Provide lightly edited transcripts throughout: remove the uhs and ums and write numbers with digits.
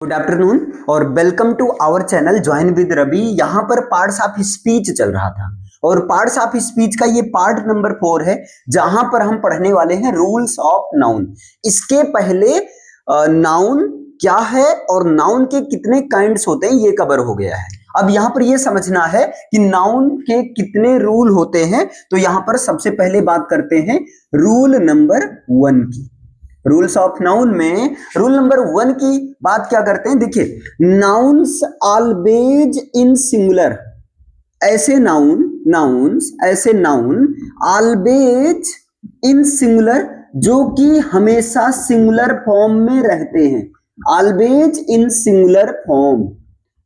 Good afternoon और welcome to our channel join with Ravi. यहाँ पर पार्ट्स ऑफ स्पीच चल रहा था और पार्ट्स ऑफ स्पीच का ये पार्ट नंबर 4 है, जहां पर हम पढ़ने वाले हैं रूल्स ऑफ नाउन। इसके पहले नाउन क्या है और नाउन के कितने काइंड्स होते हैं ये कवर हो गया है। अब यहाँ पर ये समझना है कि नाउन के कितने रूल होते हैं। तो यहाँ पर सबसे पहले बात करते हैं रूल नंबर 1 की। रूल्स ऑफ नाउन में रूल नंबर 1 की बात क्या करते हैं, देखिए, नाउन्स ऑलवेज इन सिंगुलर, ऐसे नाउन ऑलवेज इन सिंगुलर जो कि हमेशा सिंगुलर फॉर्म में रहते हैं। ऑलवेज इन सिंगुलर फॉर्म,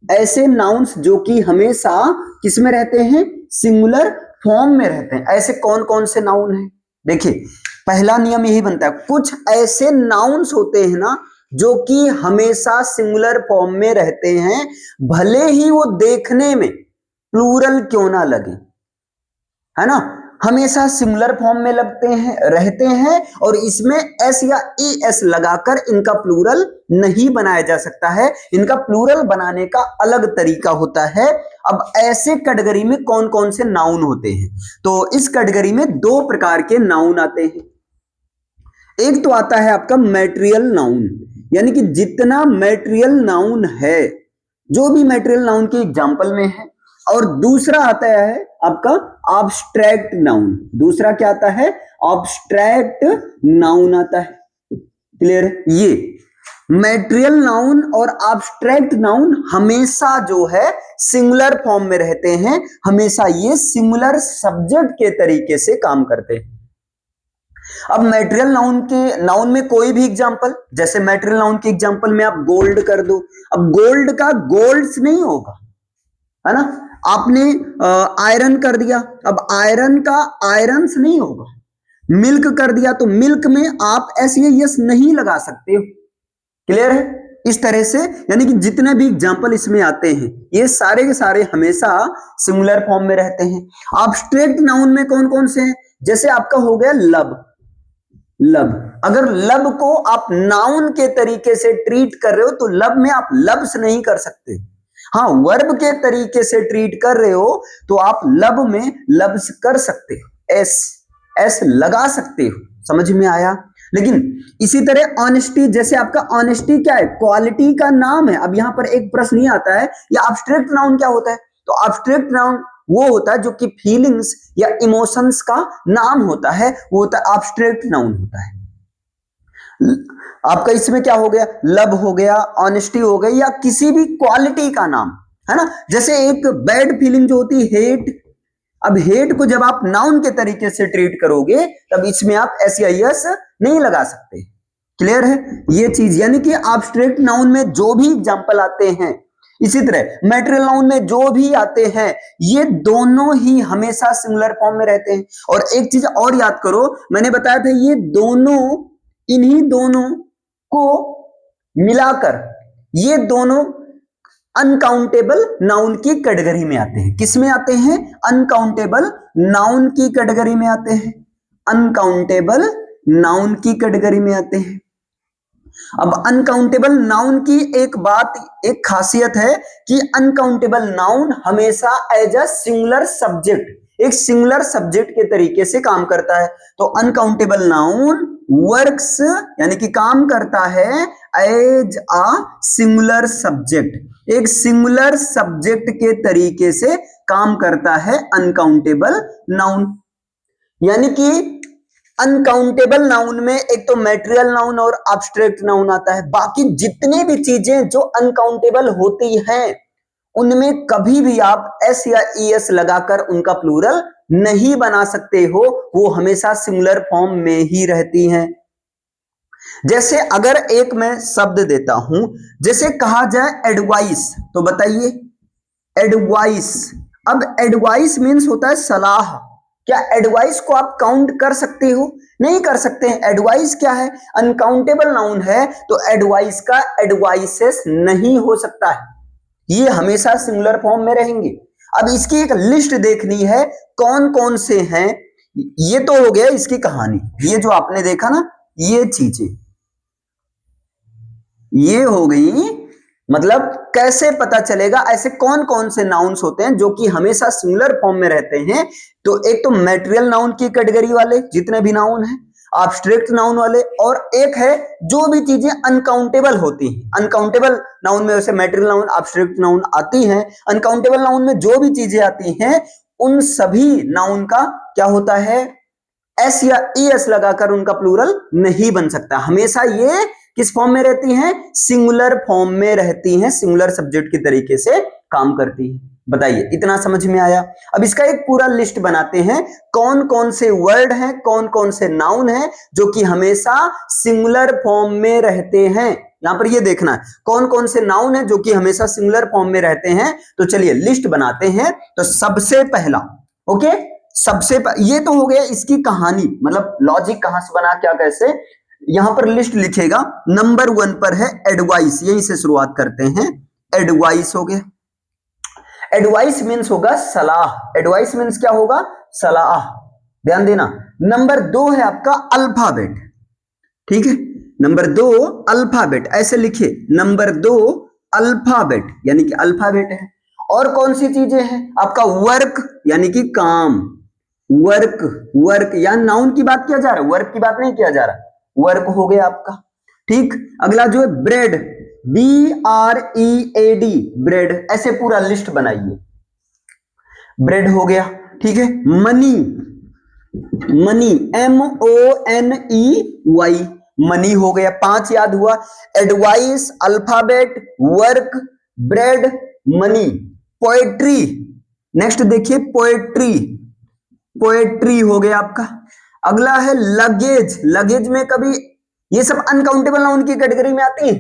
ऐसे नाउन्स जो कि हमेशा किस में रहते हैं, सिंगुलर फॉर्म में रहते हैं। ऐसे कौन कौन से नाउन हैं, देखिए, पहला नियम यही बनता है, कुछ ऐसे नाउन्स होते हैं ना जो कि हमेशा सिंगुलर फॉर्म में रहते हैं, भले ही वो देखने में प्लूरल क्यों ना लगे, है ना, हमेशा सिंगुलर फॉर्म में रहते हैं और इसमें एस या ई एस लगाकर इनका प्लूरल नहीं बनाया जा सकता है। इनका प्लूरल बनाने का अलग तरीका होता है। अब ऐसे कैटेगरी में कौन कौन से नाउन होते हैं, तो इस कैटेगरी में 2 प्रकार के नाउन आते हैं। एक तो आता है आपका मैटेरियल नाउन, यानी कि जितना मैटेरियल नाउन है, जो भी मैटेरियल नाउन के एग्जांपल में है, और दूसरा आता है आपका ऑब्स्ट्रैक्ट नाउन। दूसरा क्या आता है, ऑब्स्ट्रैक्ट नाउन आता है। क्लियर है, ये मैटेरियल नाउन और ऑब्स्ट्रैक्ट नाउन हमेशा जो है सिंगुलर फॉर्म में रहते हैं, हमेशा ये सिंगुलर सब्जेक्ट के तरीके से काम करते हैं। अब मैटेरियल नाउन में कोई भी एग्जांपल, जैसे मैटेरियल नाउन के एग्जांपल में आप गोल्ड कर दो, अब गोल्ड का गोल्ड्स नहीं होगा, है ना, आपने आयरन कर दिया, अब आयरन का आयरन्स नहीं होगा। मिल्क कर दिया तो मिल्क में आप एस या यस नहीं लगा सकते हो। क्लियर है, इस तरह से, यानी कि जितने भी एग्जांपल इसमें आते हैं ये सारे के सारे हमेशा सिंगुलर फॉर्म में रहते हैं। ऑब्स्ट्रैक्ट नाउन में कौन कौन से हैं, जैसे आपका हो गया लब। अगर लब को आप नाउन के तरीके से ट्रीट कर रहे हो तो लब में आप लब्स नहीं कर सकते। हाँ, वर्ब के तरीके से ट्रीट कर रहे हो तो आप लब में लब्स कर सकते हो, एस लगा सकते हो। समझ में आया। लेकिन इसी तरह ऑनेस्टी, जैसे आपका ऑनेस्टी क्या है, क्वालिटी का नाम है। अब यहां पर एक प्रश्न ही आता है, ये ऑब्स्ट्रैक्ट नाउन क्या होता है, तो ऑब्स्ट्रैक्ट नाउन वो होता है जो कि फीलिंग्स या इमोशंस का नाम होता है, वो होता है ऑब्स्ट्रैक्ट नाउन होता है। आपका इसमें क्या हो गया, लब हो गया, ऑनेस्टी हो गई, या किसी भी क्वालिटी का नाम, है ना। जैसे एक बैड फीलिंग जो होती है हेट, अब हेट को जब आप नाउन के तरीके से ट्रीट करोगे तब इसमें आप एस या यस नहीं लगा सकते। क्लियर है ये चीज, यानी कि ऑब्स्ट्रैक्ट नाउन में जो भी एग्जांपल आते हैं, इसी तरह मैटेरियल नाउन में जो भी आते हैं, ये दोनों ही हमेशा सिंगुलर फॉर्म में रहते हैं। और एक चीज और याद करो, मैंने बताया था ये दोनों, इन्हीं दोनों को मिलाकर ये दोनों अनकाउंटेबल नाउन की कैटेगरी में आते हैं। किस में आते हैं, अनकाउंटेबल नाउन की कैटेगरी में आते हैं। अनकाउंटेबल नाउन की कैटेगरी में आते हैं। अब अनकाउंटेबल नाउन की एक बात, एक खासियत है कि अनकाउंटेबल नाउन हमेशा एज अ सिंगुलर सब्जेक्ट, एक सिंगुलर सब्जेक्ट के तरीके से काम करता है। तो अनकाउंटेबल नाउन वर्क्स, यानी कि काम करता है एज अ सिंगुलर सब्जेक्ट, एक सिंगुलर सब्जेक्ट के तरीके से काम करता है अनकाउंटेबल नाउन। यानी कि अनकाउंटेबल नाउन में एक तो मैटेरियल नाउन और एब्स्ट्रैक्ट नाउन आता है, बाकी जितनी भी चीजें जो अनकाउंटेबल होती हैं उनमें कभी भी आप एस या ईएस लगाकर उनका प्लूरल नहीं बना सकते हो, वो हमेशा सिंगुलर फॉर्म में ही रहती हैं। जैसे अगर एक मैं शब्द देता हूं, जैसे कहा जाए एडवाइस, तो बताइए एडवाइस, अब एडवाइस मीन्स होता है सलाह। क्या एडवाइस को आप काउंट कर सकते हो, नहीं कर सकते हैं। एडवाइस क्या है, अनकाउंटेबल नाउन है, तो एडवाइस का एडवाइसेस नहीं हो सकता है, ये हमेशा सिंगुलर फॉर्म में रहेंगे। अब इसकी एक लिस्ट देखनी है कौन कौन से हैं। ये तो हो गया इसकी कहानी, ये जो आपने देखा ना, ये चीजें ये हो गई मतलब कैसे पता चलेगा ऐसे कौन कौन से नाउन्स होते हैं जो कि हमेशा सिंगुलर फॉर्म में रहते हैं? तो एक तो मैटेरियल नाउन की कैटेगरी वाले जितने भी नाउन हैं, एब्स्ट्रैक्ट नाउन वाले, और एक है जो भी चीजें अनकाउंटेबल होती हैं। अनकाउंटेबल नाउन में वैसे मैटेरियल नाउन, एब्स्ट्रैक्ट नाउन आती हैं। अनकाउंटेबल नाउन में जो भी चीजें आती हैं उन सभी नाउन का क्या होता है, एस या एस लगाकर उनका प्लूरल नहीं बन सकता। हमेशा ये किस फॉर्म में रहती हैं? सिंगुलर फॉर्म में रहती हैं, सिंगुलर सब्जेक्ट की तरीके से काम करती हैं। बताइए, इतना समझ में आया? अब इसका एक पूरा लिस्ट बनाते हैं, कौन कौन से वर्ड हैं, कौन कौन से नाउन हैं जो कि हमेशा सिंगुलर फॉर्म में रहते हैं। यहां पर ये देखना है कौन कौन से नाउन है जो कि हमेशा सिंगुलर फॉर्म में रहते हैं। तो चलिए लिस्ट बनाते हैं। तो सबसे पहला, ओके, ये तो हो गया इसकी कहानी, मतलब लॉजिक कहां से बना, क्या कैसे। यहां पर लिस्ट लिखेगा। नंबर 1 पर है एडवाइस, यहीं से शुरुआत करते हैं। एडवाइस हो गया। एडवाइस मीन्स होगा सलाह। एडवाइस मीन्स क्या होगा? सलाह। ध्यान देना। नंबर 2 है आपका अल्फाबेट, ठीक है। नंबर 2 अल्फाबेट, ऐसे लिखिए, नंबर 2 अल्फाबेट, यानी कि अल्फाबेट है। और कौन सी चीजें हैं? आपका वर्क, यानी कि काम। वर्क, वर्क या नाउन की बात किया जा रहा है, वर्क की बात नहीं किया जा रहा। वर्क हो गया आपका, ठीक। अगला जो है ब्रेड, BREAD, ब्रेड, ऐसे पूरा लिस्ट बनाइए। ब्रेड हो गया, ठीक है। मनी, मनी, MONEY, मनी हो गया। 5 याद हुआ। Advice, alphabet, work, bread, money. Poetry, next देखिए, पोएट्री, पोएट्री हो गया आपका। अगला है लगेज। लगेज में कभी ये सब अनकाउंटेबल नाउन की कैटेगरी में आती है,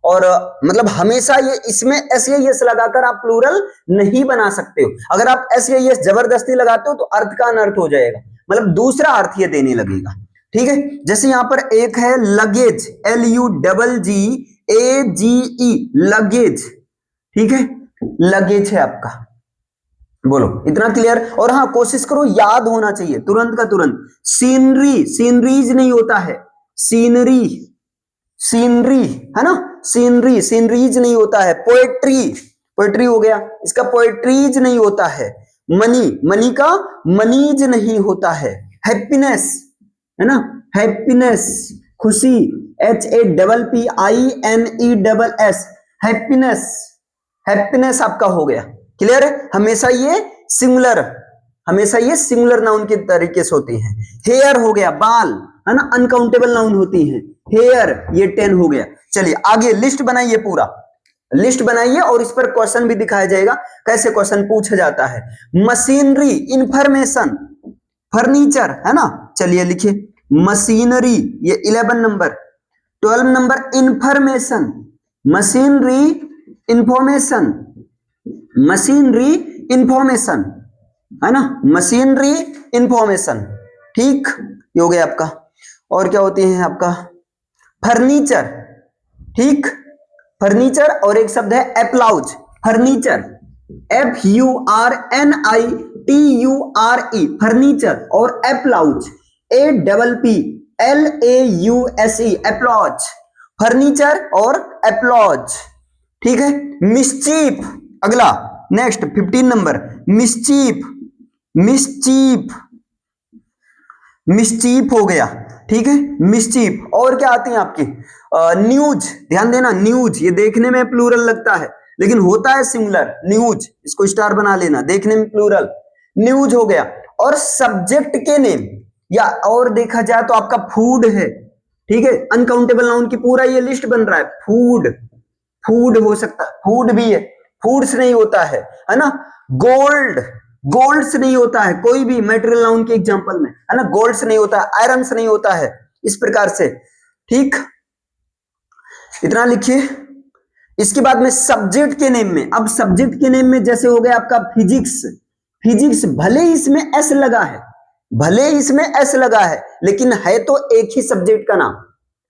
और मतलब हमेशा ये इसमें एस या यस लगाकर आप प्लूरल नहीं बना सकते हो। अगर आप एस या यस जबरदस्ती लगाते हो तो अर्थ का अनर्थ हो जाएगा, मतलब दूसरा अर्थ ये देने लगेगा, ठीक है। जैसे यहां पर एक है लगेज, LUGGAGE, लगेज, ठीक है। लगेज है आपका। बोलो, इतना क्लियर? और हाँ, कोशिश करो याद होना चाहिए तुरंत का तुरंत। सीनरी, सीनरीज नहीं होता है, सीनरी, सीनरी है ना, सीनरी, सीनरीज नहीं होता है। पोएट्री, पोएट्री हो गया, इसका पोएट्रीज नहीं होता है। मनी, मनी का मनीज नहीं होता है। हैप्पीनेस है ना, हैप्पीनेस, खुशी, HAPPINESS, हैप्पीनेस, हैप्पीनेस आपका हो गया। क्लियर है? हमेशा ये सिंगुलर, हमेशा ये सिंगुलर नाउन के तरीके से होती हैं। हेयर हो गया, बाल है ना, अनकाउंटेबल नाउन होती हैं। हेयर, ये 10 हो गया। चलिए आगे लिस्ट बनाइए, पूरा लिस्ट बनाइए और इस पर क्वेश्चन भी दिखाया जाएगा कैसे क्वेश्चन पूछा जाता है। मशीनरी, इंफॉर्मेशन, फर्नीचर है ना। चलिए लिखिए मशीनरी, ये 11 number. 12 number information, machinery, information, machinery, information है ना, मशीनरी, इंफॉर्मेशन, ठीक। ये हो गया आपका। और क्या होती है आपका? फर्नीचर, ठीक, फर्नीचर। और एक शब्द है एप्लाउज, फर्नीचर, FURNITURE, फर्नीचर। और एप्लाउज, APPLAUSE, एप्लॉज, फर्नीचर और एप्लॉज, ठीक है। मिस्चीफ, अगला next 15 number, mischief, mischief, mischief हो गया, ठीक है, मिस्चीफ। और क्या आती है आपकी? न्यूज, ध्यान देना, न्यूज, ये देखने में प्लूरल लगता है लेकिन होता है सिंगुलर, न्यूज, इसको स्टार बना लेना, देखने में प्लूरल, न्यूज हो गया। और सब्जेक्ट के नेम, या और देखा जाए तो आपका फूड है, ठीक है। अनकाउंटेबल नाउन की पूरा ये लिस्ट बन रहा है। फूड, फूड हो सकता है, फूड भी है, फूड्स नहीं होता है ना। गोल्ड, गोल्ड्स नहीं होता है, कोई भी मेटेरियल नाउन के एग्जांपल में है ना, गोल्ड्स नहीं होता है, आयरन्स नहीं होता है, इस प्रकार से, ठीक। इतना लिखिए। इसके बाद में सब्जेक्ट के नेम में, अब सब्जेक्ट के नेम में जैसे हो गया आपका फिजिक्स, फिजिक्स, भले ही इसमें एस लगा है, भले ही इसमें एस लगा है, लेकिन है तो एक ही सब्जेक्ट का नाम।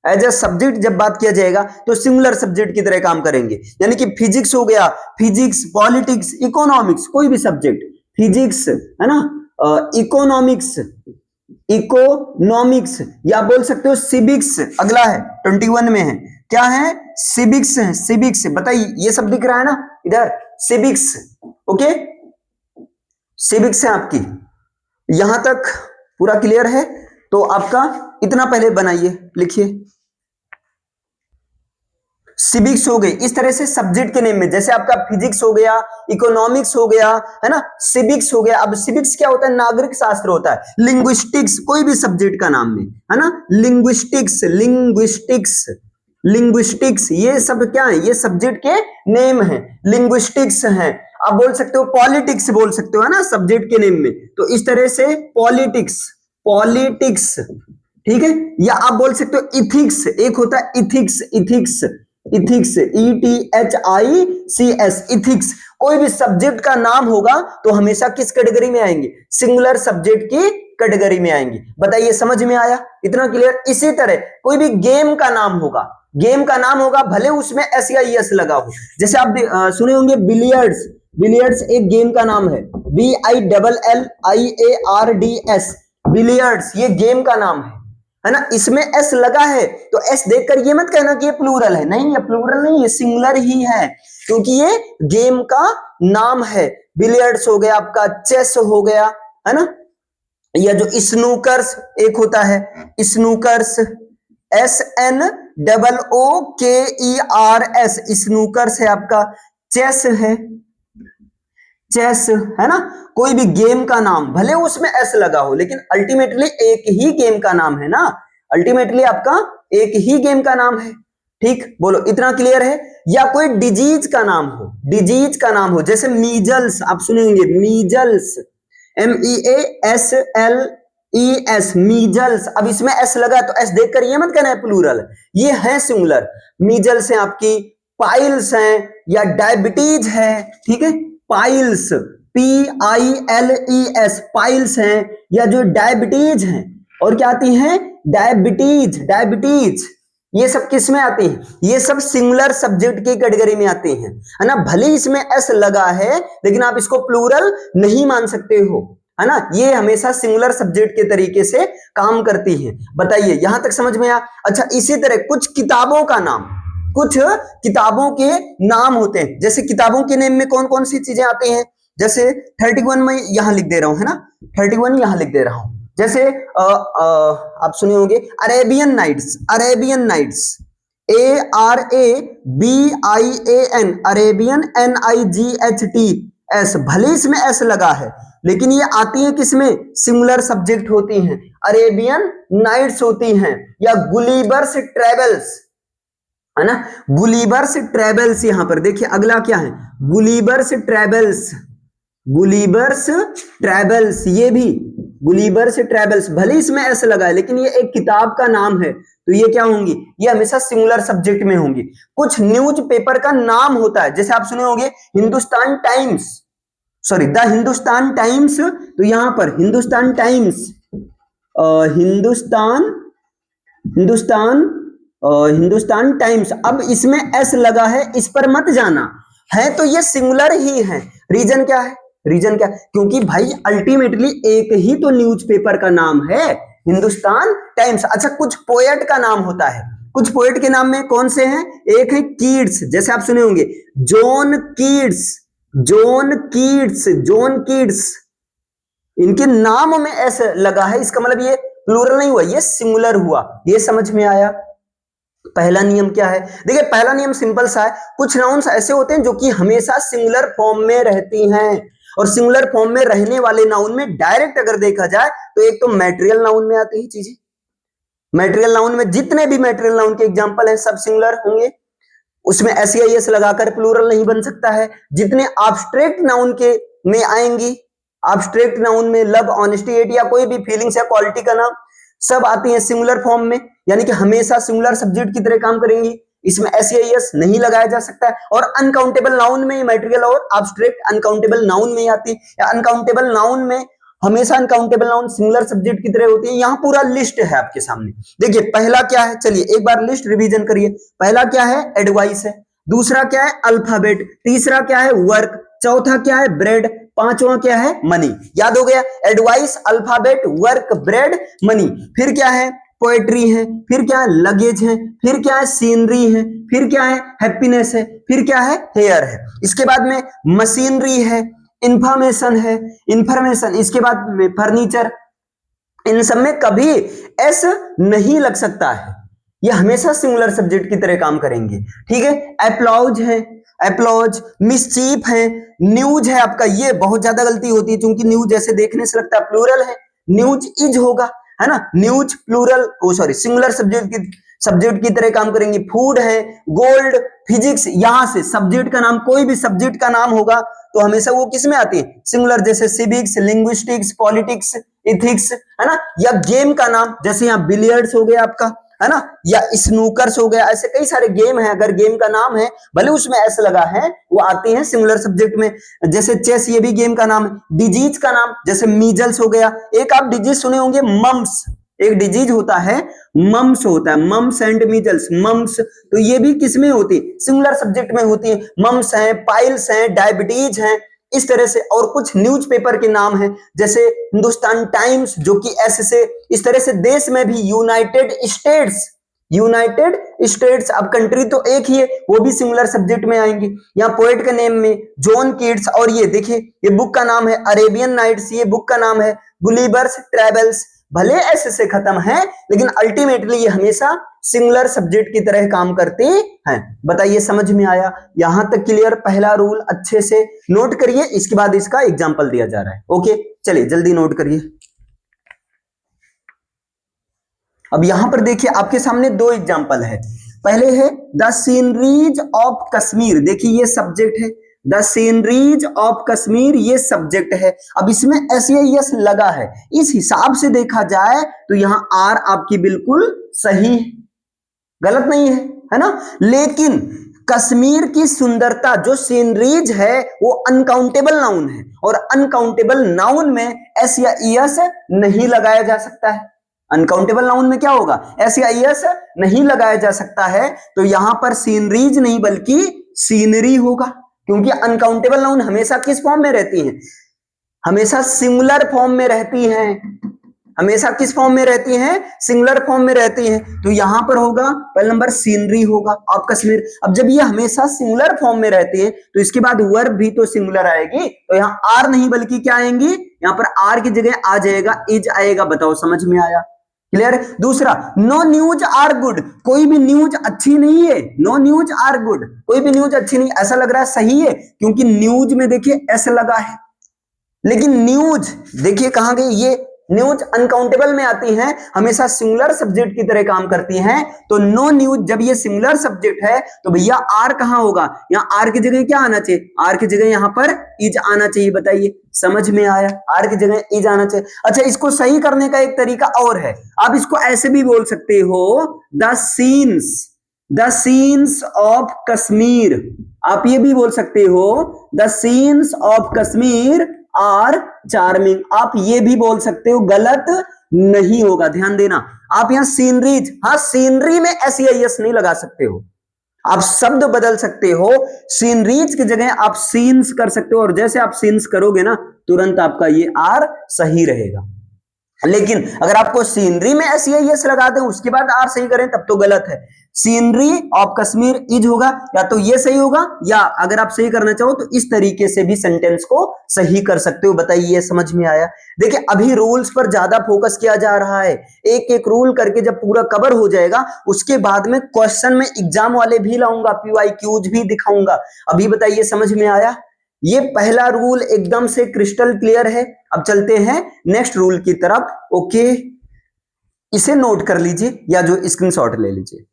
एज ए सब्जेक्ट जब बात किया जाएगा तो सिंगुलर सब्जेक्ट की तरह काम करेंगे, यानी कि फिजिक्स हो गया, फिजिक्स, पॉलिटिक्स, इकोनॉमिक्स, कोई भी सब्जेक्ट, फिजिक्स है ना, इकोनॉमिक्स, इकोनॉमिक्स, या बोल सकते हो सिविक्स, अगला है 21 में है, क्या है, सिविक्स है, सिविक्स। बताइए, ये सब दिख रहा है ना इधर, सिविक्स। ओके, सिविक्स है आपकी। यहां तक पूरा क्लियर है? तो आपका इतना पहले बनाइए, लिखिए सिविक्स हो गई। इस तरह से सब्जेक्ट के नेम में, जैसे आपका फिजिक्स हो गया, इकोनॉमिक्स हो गया, है ना, सिविक्स हो गया। अब सिविक्स क्या होता है, नागरिक शास्त्र होता है। लिंग्विस्टिक्स, कोई भी सब्जेक्ट का नाम में, है ना, लिंग्विस्टिक्स, लिंग्विस्टिक्स, लिंग्विस्टिक्स, ये सब क्या है, ये सब्जेक्ट के नेम है, लिंग्विस्टिक्स है। आप बोल सकते हो पॉलिटिक्स, बोल सकते हो, है ना, सब्जेक्ट के नेम में। तो इस तरह से पॉलिटिक्स, पॉलिटिक्स, ठीक है। या आप बोल सकते हो इथिक्स, एक होता है ethics, ethics, ethics, ETHICS, ethics. कोई भी सब्जेक्ट का नाम होगा तो हमेशा किस कैटेगरी में आएंगे, सिंगुलर सब्जेक्ट की कैटेगरी में आएंगे। बताइए, समझ में आया? इतना क्लियर? इसी तरह कोई भी गेम का नाम होगा, गेम का नाम होगा, भले उसमें S या ES लगा हो। जैसे आप सुने होंगे बिलियर्ड्स, बिलियर्ड्स एक गेम का नाम है, BILLIARDS, बिलियर्ड्स, ये गेम का नाम है ना। इसमें S लगा है तो S देखकर ये मत कहना कि ये प्लूरल है, नहीं, ये प्लूरल नहीं, ये सिंगुलर ही है, क्योंकि ये गेम का नाम है। बिलियर्ड्स हो गया आपका, चेस हो गया, है ना, या जो स्नूकर्स एक होता है, स्नूकर्स, SNOOKERS, स्नूकर्स है आपका। चेस है, चेस, है ना। कोई भी गेम का नाम, भले उसमें S लगा हो, लेकिन अल्टीमेटली एक ही गेम का नाम है ना, अल्टीमेटली आपका एक ही गेम का नाम है। ठीक, बोलो, इतना क्लियर है? या कोई डिजीज का नाम हो, डिजीज का नाम हो, जैसे मीजल्स, आप सुनेंगे मीजल्स, MEASLES, मीजल्स। अब इसमें S लगा तो S देखकर ये मत कहना है प्लूरल, ये है सिंगुलर। मीजल्स है आपकी, पाइल्स हैं, या डायबिटीज है, ठीक है, पाइल्स, PILES, पाइल्स हैं, या जो डायबिटीज हैं। और क्या आती हैं, डायबिटीज, डायबिटीज, ये सब किस में आती हैं, ये सब सिंगुलर सब्जेक्ट की कैटेगरी में आते हैं, है ना। भले इसमें S लगा है लेकिन आप इसको प्लूरल नहीं मान सकते हो, है ना। ये हमेशा सिंगुलर सब्जेक्ट के तरीके से काम करती है। बताइए, यहां तक समझ में आया? अच्छा, इसी तरह कुछ किताबों का नाम, कुछ किताबों के नाम होते हैं। जैसे किताबों के नेम में कौन कौन सी चीजें आती हैं, जैसे 31 में यहां लिख दे रहा हूं, है ना, 31 यहां लिख दे रहा हूं। जैसे आप सुने होंगे Arabian nights, Arabian nights, ARABIAN, Arabian, NIGHTS। भले इसमें S लगा है लेकिन ये आती है किसमें, सिंगुलर सब्जेक्ट होती हैं, अरेबियन नाइट्स होती हैं। या गुलिवर्स ट्रेवल्स, है ना, गुलिवर्स ट्रेवल्स। यहां पर देखिए अगला क्या है, गुलिवर्स ट्रेवल्स, गुलिवर्स ट्रेवल्स, ये भी गुलिवर्स ट्रेवल्स, भले इसमें ऐसे लगा है लेकिन ये एक किताब का नाम है, तो ये क्या होंगी, ये हमेशा सिंगुलर सब्जेक्ट में होंगी। कुछ न्यूज पेपर का नाम होता है, जैसे आप सुने होंगे Hindustan times, sorry the Hindustan times, तो यहां पर हिंदुस्तान टाइम्स, हिंदुस्तान, हिंदुस्तान, हिंदुस्तान टाइम्स। अब इसमें S लगा है, इस पर मत जाना, है तो ये सिंगुलर ही है। रीजन क्या है, रीजन क्या, क्योंकि भाई अल्टीमेटली एक ही तो न्यूज़पेपर का नाम है, हिंदुस्तान टाइम्स। अच्छा, कुछ पोएट का नाम होता है, कुछ पोएट के नाम में कौन से हैं, एक है कीट्स, जैसे आप सुने होंगे John Keats, John Keats, John Keats, इनके नाम में S लगा है, इसका मतलब ये प्लूरल नहीं हुआ, ये सिंगुलर हुआ। ये समझ में आया? पहला नियम क्या है, देखिए पहला नियम सिंपल सा है, कुछ नाउन्स ऐसे होते हैं जो कि हमेशा सिंगुलर फॉर्म में रहती हैं, और सिंगुलर फॉर्म में रहने वाले नाउन में डायरेक्ट अगर देखा जाए तो एक तो मैटेरियल नाउन में आती है चीजें, मैटेरियल नाउन में जितने भी मैटेरियल नाउन के एग्जांपल हैं सब सिंगुलर होंगे, उसमें S या ES लगाकर प्लूरल नहीं बन सकता है। जितने एब्स्ट्रैक्ट नाउन के में आएंगी, एब्स्ट्रैक्ट नाउन में लव, ऑनेस्टी, एट या कोई भी फीलिंग्स या क्वालिटी का नाम सब आती हैं सिंगुलर फॉर्म में, यानी कि हमेशा सिंगुलर सब्जेक्ट की तरह काम करेंगी, इसमें S या ES नहीं लगाया जा सकता है। और अनकाउंटेबल नाउन में मैटेरियल और एब्स्ट्रैक्ट अनकाउंटेबल नाउन में आती है, या अनकाउंटेबल नाउन में हमेशा अनकाउंटेबल नाउन सिंगुलर सब्जेक्ट की तरह होती है। यहां पूरा लिस्ट है आपके सामने, देखिए पहला क्या है, चलिए एक बार लिस्ट रिवीजन करिए। पहला क्या है, एडवाइस है, दूसरा क्या है, अल्फाबेट, तीसरा क्या है, वर्क, चौथा क्या है, ब्रेड, पांचवा क्या है, मनी। याद हो गया, advice, alphabet, work, bread, money. फिर क्या है, पोएट्री है, फिर क्या है लगेज है, फिर क्या है सीनरी है, फिर क्या है हैप्पीनेस है, फिर क्या है हेयर है। इसके बाद में मशीनरी है, इंफॉर्मेशन, इसके बाद में फर्नीचर। इन सब में कभी एस नहीं लग सकता है, ये हमेशा सिंगुलर सब्जेक्ट की तरह काम करेंगे। ठीक है, अप्लॉज है, अप्लॉज, मिसचीफ है, न्यूज है आपका, ये बहुत ज्यादा गलती होती है क्योंकि न्यूज ऐसे देखने से लगता है प्लूरल है, न्यूज इज होगा, है ना, न्यूज प्लूरल, ओ सॉरी सिंगुलर सब्जेक्ट की तरह काम करेंगे। फूड है, गोल्ड, फिजिक्स, यहां से सब्जेक्ट का नाम, कोई भी सब्जेक्ट का नाम होगा तो हमेशा वो किस में आती है सिंगुलर, जैसे सिविक्स, लिंग्विस्टिक्स, पॉलिटिक्स, इथिक्स, है ना, या गेम का नाम जैसे यहाँ बिलियर्ड्स हो गया आपका, है ना, या स्नूकर्स हो गया, ऐसे कई सारे गेम है, अगर गेम का नाम है भले उसमें एस लगा है वो आते हैं सिंगुलर सब्जेक्ट में। जैसे चेस, ये भी गेम का नाम है। डिजीज का नाम जैसे मीजल्स हो गया, एक आप डिजीज सुने होंगे मम्स, एक डिजीज होता है मम्स होता है, मम्स एंड मीजल्स, मम्स, तो ये भी किसमें होती है सिंगुलर सब्जेक्ट में होती है। मम्स है, पाइल्स है, डायबिटीज है, इस तरह से। और कुछ न्यूज़पेपर के नाम है जैसे हिंदुस्तान टाइम्स जो कि एस से, इस तरह से देश में भी यूनाइटेड स्टेट्स, अब कंट्री तो एक ही है, वो भी सिंगुलर सब्जेक्ट में आएंगे। यहाँ पोएट के नेम में जॉन कीट्स, और ये देखिए ये बुक का नाम है अरेबियन नाइट्स, ये बुक का नाम है गुलिवर्स ट्रेवल्स। भले ऐसे से खत्म है लेकिन अल्टीमेटली ये हमेशा सिंगुलर सब्जेक्ट की तरह काम करते हैं। बताइए समझ में आया? यहां तक क्लियर? पहला रूल अच्छे से नोट करिए, इसके बाद इसका एग्जांपल दिया जा रहा है। ओके चलिए जल्दी नोट करिए। अब यहां पर देखिए आपके सामने दो एग्जांपल है। पहले है द सीनरीज ऑफ कश्मीर, देखिए ये सब्जेक्ट है, द सीनरीज ऑफ कश्मीर ये सब्जेक्ट है। अब इसमें एस लगा है, इस हिसाब से देखा जाए तो यहां आर आपकी बिल्कुल सही, गलत नहीं है ना। लेकिन कश्मीर की सुंदरता जो सीनरीज है वो अनकाउंटेबल नाउन है, और अनकाउंटेबल नाउन में एस या ईएस नहीं लगाया जा सकता है। अनकाउंटेबल नाउन में क्या होगा, एस या ईएस नहीं लगाया जा सकता है, तो यहां पर सीनरीज नहीं बल्कि सीनरी होगा, क्योंकि अनकाउंटेबल नाउन हमेशा किस फॉर्म में रहती है, हमेशा सिंगुलर फॉर्म में रहती हैं, हमेशा किस फॉर्म में रहती हैं, सिंगुलर फॉर्म में रहती हैं। तो यहां पर होगा पहला नंबर सीनरी होगा ऑफ कश्मीर। अब जब ये हमेशा सिंगुलर फॉर्म में रहती है तो इसके बाद वर्ब भी तो सिंगुलर आएगी, तो यहां आर नहीं बल्कि क्या आएंगी, यहां पर आर की जगह आ जाएगा इज आएगा। बताओ समझ में आया? क्लियर? दूसरा, नो न्यूज आर गुड, कोई भी न्यूज अच्छी नहीं है, नो न्यूज आर गुड, कोई भी न्यूज अच्छी नहीं, ऐसा लग रहा है सही है क्योंकि न्यूज में देखिए ऐसा लगा है, लेकिन न्यूज देखिए कहां गई, ये न्यूज अनकाउंटेबल में आती हैं, हमेशा सिंगुलर सब्जेक्ट की तरह काम करती हैं। तो नो न्यूज जब ये सिंगुलर सब्जेक्ट है तो भैया आर कहां होगा, यहां आर की जगह क्या आना चाहिए, आर की जगह यहां पर इज आना चाहिए। बताइए समझ में आया? आर की जगह इज आना चाहिए। अच्छा इसको सही करने का एक तरीका और है, आप इसको ऐसे भी बोल सकते हो, द सीन्स ऑफ कश्मीर, आप ये भी बोल सकते हो the scenes of Kashmir are charming, आप ये भी बोल सकते हो, गलत नहीं होगा। ध्यान देना, आप यहां सीनरीज, हाँ सीनरी में एस या एस नहीं लगा सकते हो, आप शब्द बदल सकते हो, सीनरीज की जगह आप सीन्स कर सकते हो, और जैसे आप सीन्स करोगे ना तुरंत आपका ये आर सही रहेगा। लेकिन अगर आपको सीनरी में एस या एस लगा दें उसके बाद आर सही करें तब तो गलत है। सीनरी ऑफ कश्मीर इज होगा, या तो ये सही होगा, या अगर आप सही करना चाहो तो इस तरीके से भी सेंटेंस को सही कर सकते हो। बताइए समझ में आया? देखिए अभी रूल्स पर ज्यादा फोकस किया जा रहा है, एक एक रूल करके जब पूरा कवर हो जाएगा उसके बाद में क्वेश्चन में एग्जाम वाले भी लाऊंगा, PYQs भी दिखाऊंगा। अभी बताइए समझ में आया? ये पहला रूल एकदम से क्रिस्टल क्लियर है। अब चलते हैं नेक्स्ट रूल की तरफ। ओके इसे नोट कर लीजिए या जो स्क्रीनशॉट ले लीजिए।